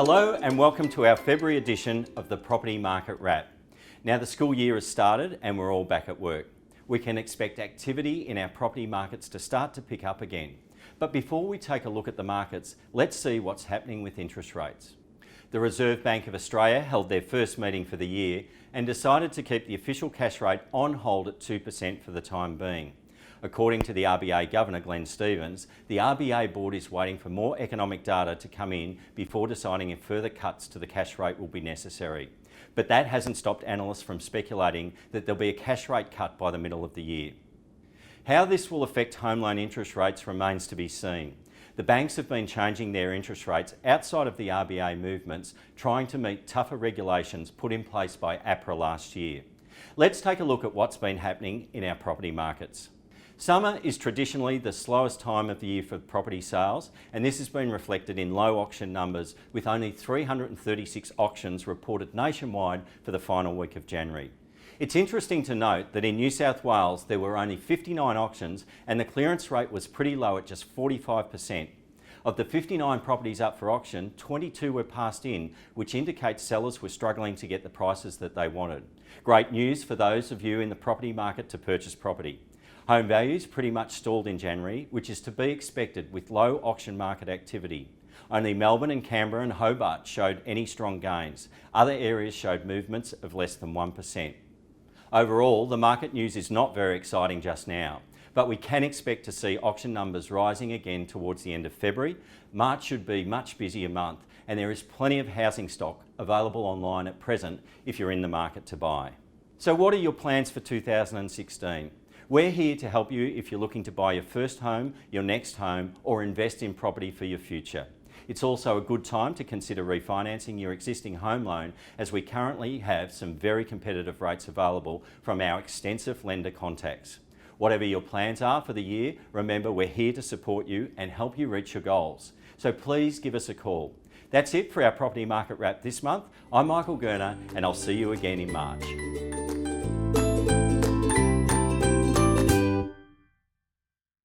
Hello and welcome to our February edition of the Property Market Wrap. Now the school year has started and we're all back at work. We can expect activity in our property markets to start to pick up again. But before we take a look at the markets, let's see what's happening with interest rates. The Reserve Bank of Australia held their first meeting for the year and decided to keep the official cash rate on hold at 2% for the time being. According to the RBA Governor Glenn Stevens, the RBA board is waiting for more economic data to come in before deciding if further cuts to the cash rate will be necessary. But that hasn't stopped analysts from speculating that there'll be a cash rate cut by the middle of the year. How this will affect home loan interest rates remains to be seen. The banks have been changing their interest rates outside of the RBA movements, trying to meet tougher regulations put in place by APRA last year. Let's take a look at what's been happening in our property markets. Summer is traditionally the slowest time of the year for property sales, and this has been reflected in low auction numbers, with only 336 auctions reported nationwide for the final week of January. It's interesting to note that in New South Wales there were only 59 auctions and the clearance rate was pretty low at just 45%. Of the 59 properties up for auction, 22 were passed in, which indicates sellers were struggling to get the prices that they wanted. Great news for those of you in the property market to purchase property. Home values pretty much stalled in January, which is to be expected with low auction market activity. Only Melbourne and Canberra and Hobart showed any strong gains. Other areas showed movements of less than 1%. Overall, the market news is not very exciting just now, but we can expect to see auction numbers rising again towards the end of February. March should be a much busier month, and there is plenty of housing stock available online at present if you're in the market to buy. So what are your plans for 2016? We're here to help you if you're looking to buy your first home, your next home, or invest in property for your future. It's also a good time to consider refinancing your existing home loan, as we currently have some very competitive rates available from our extensive lender contacts. Whatever your plans are for the year, remember we're here to support you and help you reach your goals. So please give us a call. That's it for our Property Market Wrap this month. I'm Michael Gurner and I'll see you again in March.